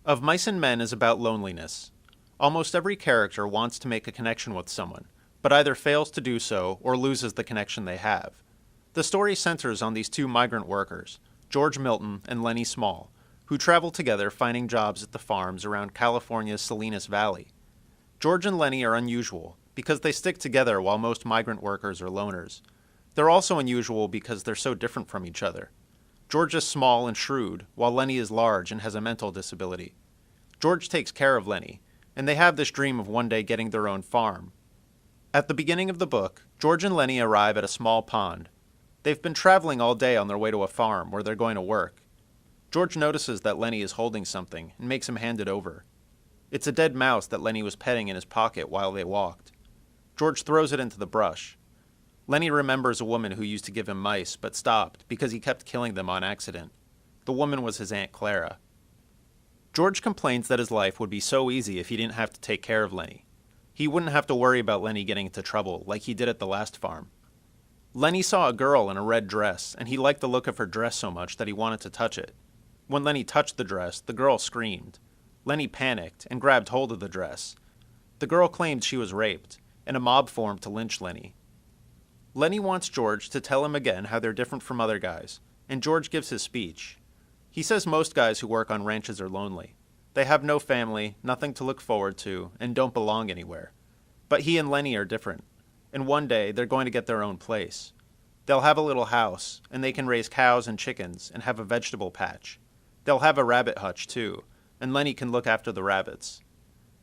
Of Mice and Men is about loneliness. Almost every character wants to make a connection with someone, but either fails to do so or loses the connection they have. The story centers on these two migrant workers, George Milton and Lenny Small, who travel together finding jobs at the farms around California's Salinas Valley. George and Lenny are unusual because they stick together while most migrant workers are loners. They're also unusual because they're so different from each other. George is small and shrewd, while Lenny is large and has a mental disability. George takes care of Lenny, and they have this dream of one day getting their own farm. At the beginning of the book, George and Lenny arrive at a small pond. They've been traveling all day on their way to a farm where they're going to work. George notices that Lenny is holding something and makes him hand it over. It's a dead mouse that Lenny was petting in his pocket while they walked. George throws it into the brush. Lenny remembers a woman who used to give him mice but stopped because he kept killing them on accident. The woman was his Aunt Clara. George complains that his life would be so easy if he didn't have to take care of Lenny. He wouldn't have to worry about Lenny getting into trouble like he did at the last farm. Lenny saw a girl in a red dress, and he liked the look of her dress so much that he wanted to touch it. When Lenny touched the dress, the girl screamed. Lenny panicked and grabbed hold of the dress. The girl claimed she was raped, and a mob formed to lynch Lenny. Lenny wants George to tell him again how they're different from other guys, and George gives his speech. He says most guys who work on ranches are lonely. They have no family, nothing to look forward to, and don't belong anywhere. But he and Lenny are different, and one day they're going to get their own place. They'll have a little house, and they can raise cows and chickens and have a vegetable patch. They'll have a rabbit hutch, too, and Lenny can look after the rabbits.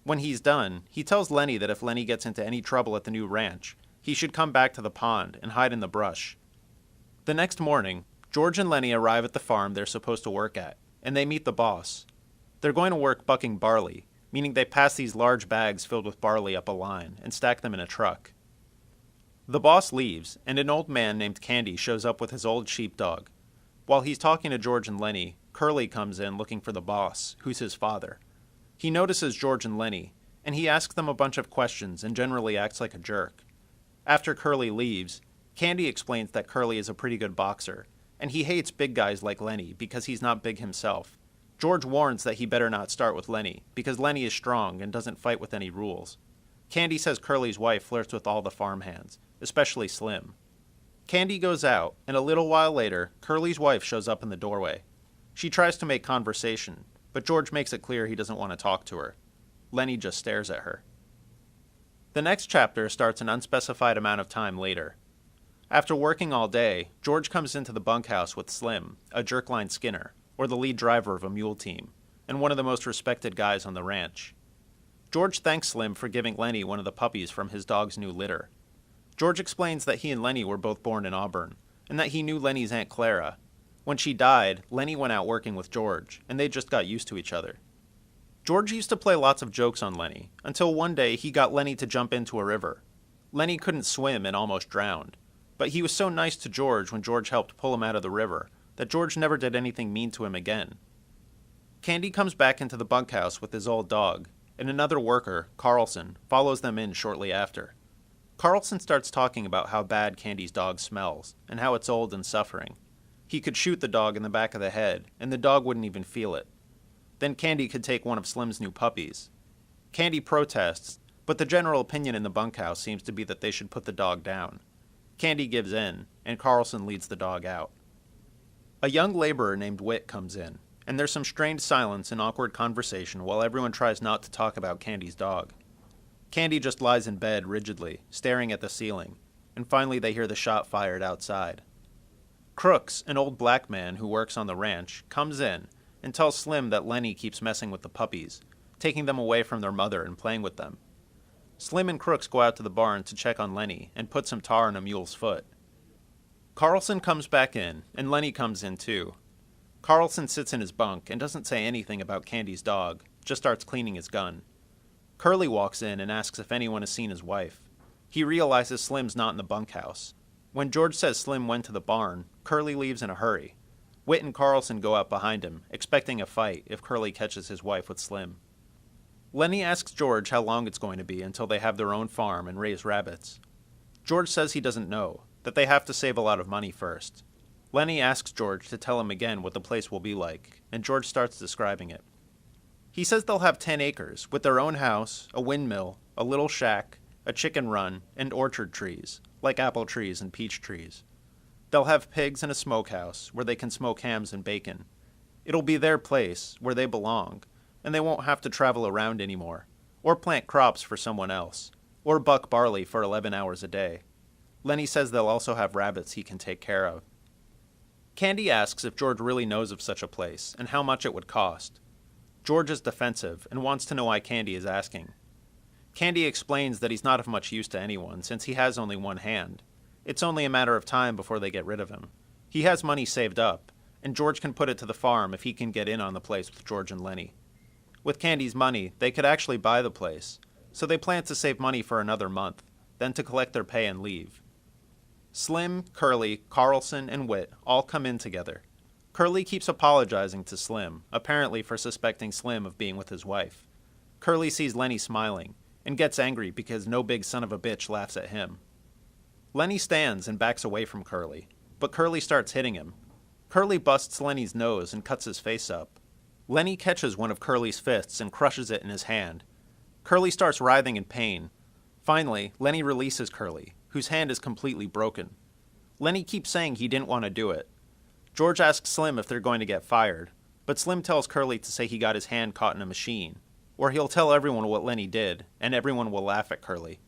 When he's done, he tells Lenny that if Lenny gets into any trouble at the new ranch, he should come back to the pond and hide in the brush. The next morning, George and Lenny arrive at the farm they're supposed to work at, and they meet the boss. They're going to work bucking barley, meaning they pass these large bags filled with barley up a line and stack them in a truck. The boss leaves, and an old man named Candy shows up with his old sheepdog. While he's talking to George and Lenny, Curly comes in looking for the boss, who's his father. He notices George and Lenny, and he asks them a bunch of questions and generally acts like a jerk. After Curly leaves, Candy explains that Curly is a pretty good boxer, and he hates big guys like Lenny because he's not big himself. George warns that he better not start with Lenny, because Lenny is strong and doesn't fight with any rules. Candy says Curly's wife flirts with all the farmhands, especially Slim. Candy goes out, and a little while later, Curly's wife shows up in the doorway. She tries to make conversation, but George makes it clear he doesn't want to talk to her. Lenny just stares at her. The next chapter starts an unspecified amount of time later. After working all day, George comes into the bunkhouse with Slim, a jerkline skinner, or the lead driver of a mule team, and one of the most respected guys on the ranch. George thanks Slim for giving Lenny one of the puppies from his dog's new litter. George explains that he and Lenny were both born in Auburn, and that he knew Lenny's Aunt Clara. When she died, Lenny went out working with George, and they just got used to each other. George used to play lots of jokes on Lenny, until one day he got Lenny to jump into a river. Lenny couldn't swim and almost drowned, but he was so nice to George when George helped pull him out of the river that George never did anything mean to him again. Candy comes back into the bunkhouse with his old dog, and another worker, Carlson, follows them in shortly after. Carlson starts talking about how bad Candy's dog smells, and how it's old and suffering. He could shoot the dog in the back of the head, and the dog wouldn't even feel it. Then Candy could take one of Slim's new puppies. Candy protests, but the general opinion in the bunkhouse seems to be that they should put the dog down. Candy gives in, and Carlson leads the dog out. A young laborer named Whit comes in, and there's some strained silence and awkward conversation while everyone tries not to talk about Candy's dog. Candy just lies in bed rigidly, staring at the ceiling, and finally they hear the shot fired outside. Crooks, an old black man who works on the ranch, comes in and tells Slim that Lenny keeps messing with the puppies, taking them away from their mother and playing with them. Slim and Crooks go out to the barn to check on Lenny and put some tar on a mule's foot. Carlson comes back in, and Lenny comes in too. Carlson sits in his bunk and doesn't say anything about Candy's dog, just starts cleaning his gun. Curly walks in and asks if anyone has seen his wife. He realizes Slim's not in the bunkhouse. When George says Slim went to the barn, Curly leaves in a hurry. Whit and Carlson go out behind him, expecting a fight if Curly catches his wife with Slim. Lenny asks George how long it's going to be until they have their own farm and raise rabbits. George says he doesn't know, that they have to save a lot of money first. Lenny asks George to tell him again what the place will be like, and George starts describing it. He says they'll have 10 acres, with their own house, a windmill, a little shack, a chicken run, and orchard trees, like apple trees and peach trees. They'll have pigs and a smokehouse, where they can smoke hams and bacon. It'll be their place, where they belong, and they won't have to travel around anymore, or plant crops for someone else, or buck barley for 11 hours a day. Lenny says they'll also have rabbits he can take care of. Candy asks if George really knows of such a place, and how much it would cost. George is defensive, and wants to know why Candy is asking. Candy explains that he's not of much use to anyone, since he has only one hand. It's only a matter of time before they get rid of him. He has money saved up, and George can put it to the farm if he can get in on the place with George and Lenny. With Candy's money, they could actually buy the place, so they plan to save money for another month, then to collect their pay and leave. Slim, Curly, Carlson, and Whit all come in together. Curly keeps apologizing to Slim, apparently for suspecting Slim of being with his wife. Curly sees Lenny smiling, and gets angry because no big son of a bitch laughs at him. Lenny stands and backs away from Curly, but Curly starts hitting him. Curly busts Lenny's nose and cuts his face up. Lenny catches one of Curly's fists and crushes it in his hand. Curly starts writhing in pain. Finally, Lenny releases Curly, whose hand is completely broken. Lenny keeps saying he didn't want to do it. George asks Slim if they're going to get fired, but Slim tells Curly to say he got his hand caught in a machine, or he'll tell everyone what Lenny did, and everyone will laugh at Curly.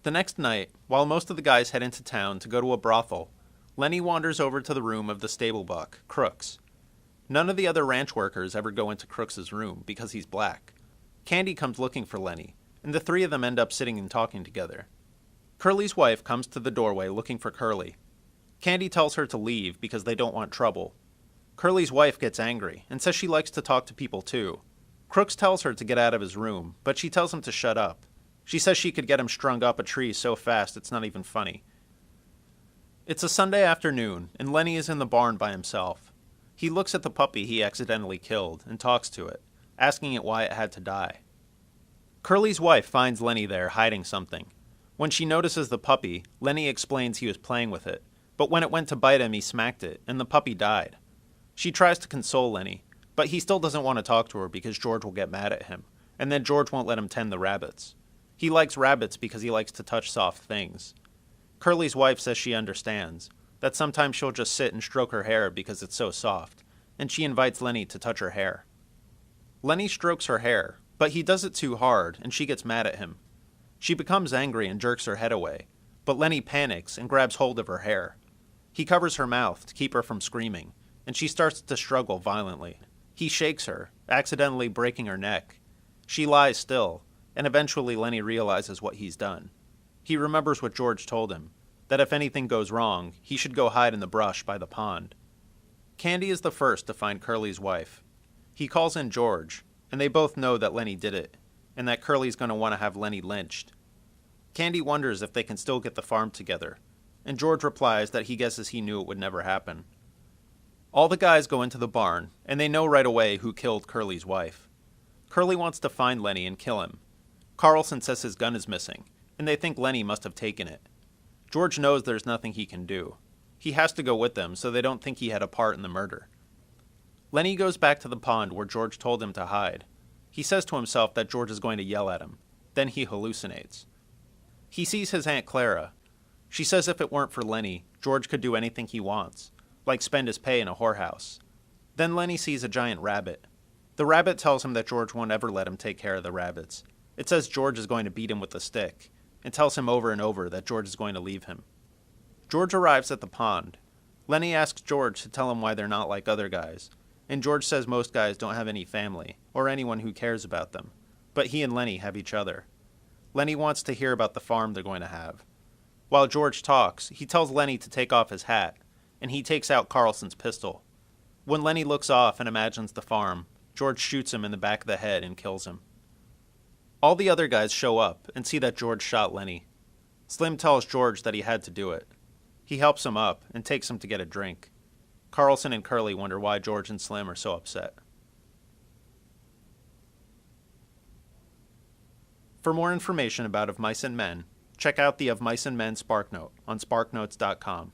The next night, while most of the guys head into town to go to a brothel, Lenny wanders over to the room of the stable buck, Crooks. None of the other ranch workers ever go into Crooks's room because he's black. Candy comes looking for Lenny, and the three of them end up sitting and talking together. Curly's wife comes to the doorway looking for Curly. Candy tells her to leave because they don't want trouble. Curly's wife gets angry and says she likes to talk to people too. Crooks tells her to get out of his room, but she tells him to shut up. She says she could get him strung up a tree so fast it's not even funny. It's a Sunday afternoon, and Lenny is in the barn by himself. He looks at the puppy he accidentally killed and talks to it, asking it why it had to die. Curly's wife finds Lenny there hiding something. When she notices the puppy, Lenny explains he was playing with it, but when it went to bite him, he smacked it, and the puppy died. She tries to console Lenny, but he still doesn't want to talk to her because George will get mad at him, and then George won't let him tend the rabbits. He likes rabbits because he likes to touch soft things. Curly's wife says she understands, that sometimes she'll just sit and stroke her hair because it's so soft, and she invites Lenny to touch her hair. Lenny strokes her hair, but he does it too hard, and she gets mad at him. She becomes angry and jerks her head away, but Lenny panics and grabs hold of her hair. He covers her mouth to keep her from screaming, and she starts to struggle violently. He shakes her, accidentally breaking her neck. She lies still, and eventually Lenny realizes what he's done. He remembers what George told him, that if anything goes wrong, he should go hide in the brush by the pond. Candy is the first to find Curly's wife. He calls in George, and they both know that Lenny did it, and that Curly's going to want to have Lenny lynched. Candy wonders if they can still get the farm together, and George replies that he guesses he knew it would never happen. All the guys go into the barn, and they know right away who killed Curly's wife. Curly wants to find Lenny and kill him. Carlson says his gun is missing, and they think Lenny must have taken it. George knows there's nothing he can do. He has to go with them so they don't think he had a part in the murder. Lenny goes back to the pond where George told him to hide. He says to himself that George is going to yell at him. Then he hallucinates. He sees his Aunt Clara. She says if it weren't for Lenny, George could do anything he wants, like spend his pay in a whorehouse. Then Lenny sees a giant rabbit. The rabbit tells him that George won't ever let him take care of the rabbits. It says George is going to beat him with a stick, and tells him over and over that George is going to leave him. George arrives at the pond. Lenny asks George to tell him why they're not like other guys, and George says most guys don't have any family, or anyone who cares about them, but he and Lenny have each other. Lenny wants to hear about the farm they're going to have. While George talks, he tells Lenny to take off his hat, and he takes out Carlson's pistol. When Lenny looks off and imagines the farm, George shoots him in the back of the head and kills him. All the other guys show up and see that George shot Lenny. Slim tells George that he had to do it. He helps him up and takes him to get a drink. Carlson and Curly wonder why George and Slim are so upset. For more information about Of Mice and Men, check out the Of Mice and Men SparkNote on SparkNotes.com.